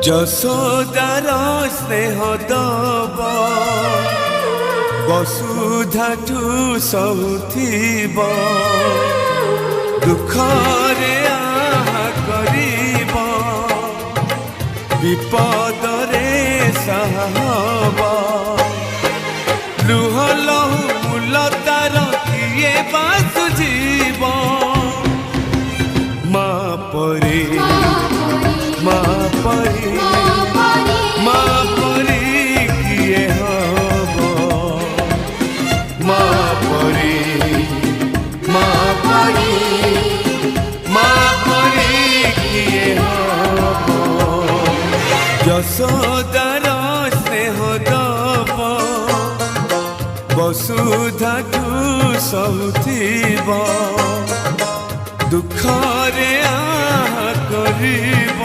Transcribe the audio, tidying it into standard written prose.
যশোদার স্নেহ দব বসুধাঠু সহুথিব দুঃখরে আহা করিব বিপদরে সাহা হব লুহ লহু মূল তার কিয়ে বা সুঝিব মা পরি মা পরি মা পরি কিয়ে হব মা পরি মা পরি মা পরি কিয়ে হব যশোদার স্নেহ দব বসুধাঠু সহুথিব দুঃখরে আহা করিব